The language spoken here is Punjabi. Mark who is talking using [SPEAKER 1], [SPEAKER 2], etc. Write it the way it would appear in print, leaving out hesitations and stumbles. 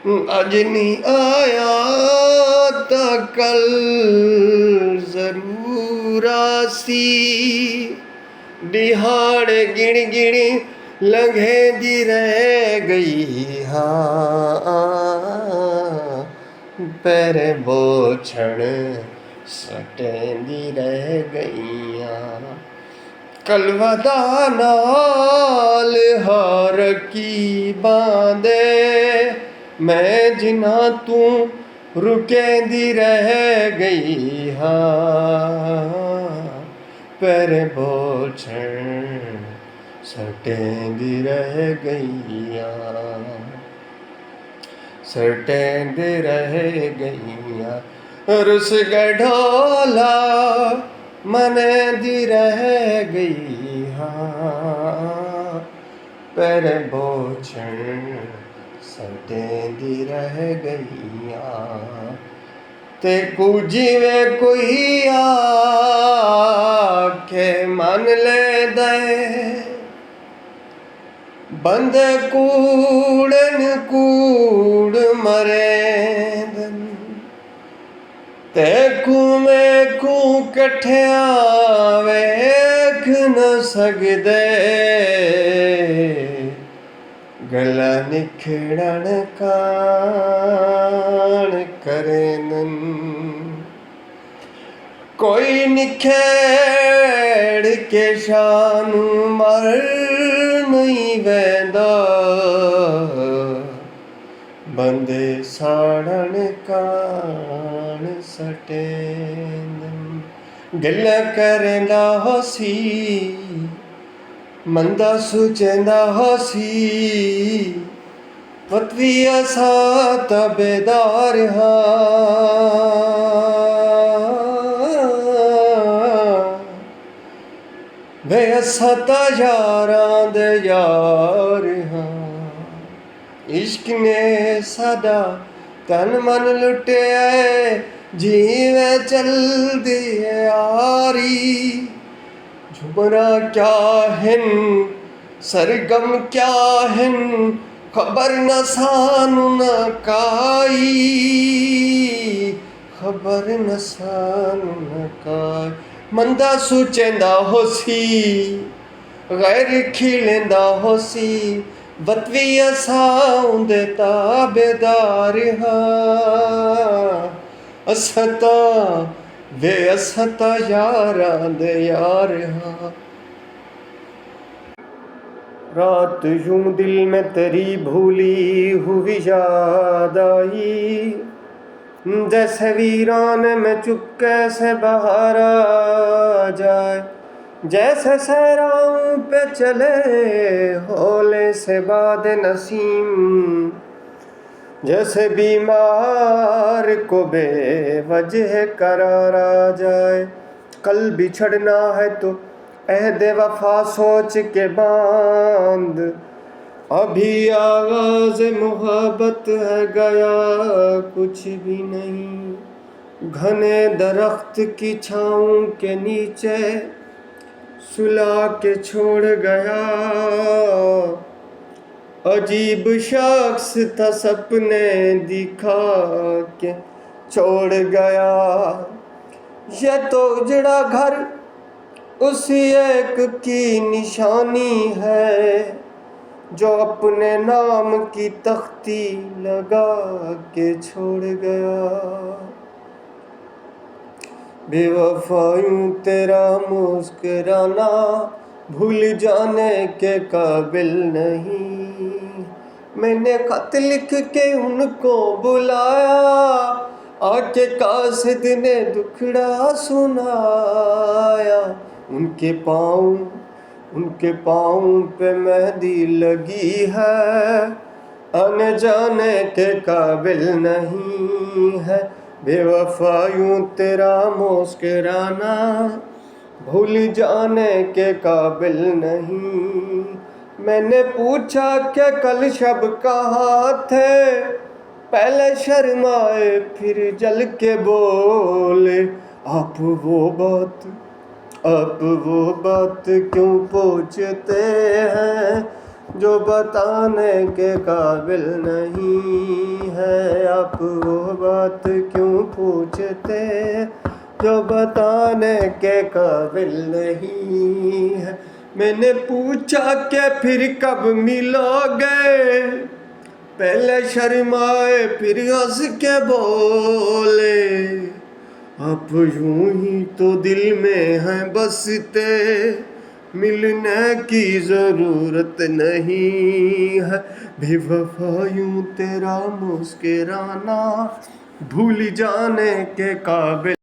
[SPEAKER 1] اج نہیں آیا تا کل ضرور آسی، دہاڑ گن گن لنگھے دی رہ گئی ہاں، پیر بوچھڑ سٹیں دی رہ گئی ہاں، کل ودا نال ہار کی باندے میں جنا تو رکیں دی رہ گئی ہاں، پیر بوچھڑ سٹیں دی رہ گئی ہاں، سٹیں دی رہ گئی ہاں، رس گڈھولا من دی رہ گئی ہاں، پیر بوچھڑ سٹیں دی رہ گئی ہاں، تے جیویں کوئی آکھے من لے دے، بندے کوڑن کوڑ مریندن، تے میں کٹھیاں ویکھ نہ سکدے، گلا نکھڑن کان کرینن، کوئی نکھیڑ کے شان مر نہیں ویندا، بندے ساڑن کان سٹیندن، گل کریندا ہو سی مندا سوچیندا ہو سی، پتوی اساں تابیدار ہاں، وے اساں تا یاراں دے یار ہاں، عشق نے ساڈا تن من لٹیا ہے، جیویں چل دی ہے آری، جھمرا کیا ہن سرگم کیا ہن، خبر نہ سانو نہ کائی، خبر نہ سانو نہ کائی، مندا سوچیندا ہو سی غیر کھیلیندا ہو سی، وطوی اساں اندے تابیدار ہاں، اساں تا یاراں دے یار ہاں، رات یوں دل میں تیری بھولی ہوئی یاد آئی، جیسے ویران میں چپکے سے باہر آ جائے، جیسے صحراؤں پہ چلے ہولے سے باد نسیم، جیسے بیمار کو بے وجہ قرار آ جائے، کل بچھڑنا ہے تو عہد وفا سوچ کے باندھ، ابھی آغاز محبت ہے گیا کچھ بھی نہیں، گھنے درخت کی چھاؤں کے نیچے سلا کے چھوڑ گیا، عجیب شخص تھا سپنے دکھا کے چھوڑ گیا، یہ تو اجڑا گھر اسی ایک کی نشانی ہے، جو اپنے نام کی تختی لگا کے چھوڑ گیا، بے وفایوں تیرا مسکرانا بھول جانے کے قابل نہیں، میں نے خط لکھ کے ان کو بلایا، آ کے قاصد نے دکھڑا سنایا، ان کے پاؤں پہ مہندی لگی ہے، آنے جانے کے قابل نہیں ہے، بے وفایوں تیرا مسکرانا بھول جانے کے قابل نہیں، میں نے پوچھا کہ کل شب کہاں تھے، پہلے شرمائے پھر جل کے بولے، آپ وہ بات کیوں پوچھتے ہیں جو بتانے کے قابل نہیں ہے، آپ وہ بات کیوں پوچھتے جو بتانے کے قابل نہیں ہے؟ میں نے پوچھا کہ پھر کب ملو گے، پہلے شرمائے پھر ہنس کے بولے، آپ یوں ہی تو دل میں ہیں بستے، ملنے کی ضرورت نہیں ہے۔ بے وفا یوں تیرا مسکرانا بھول جانے کے قابل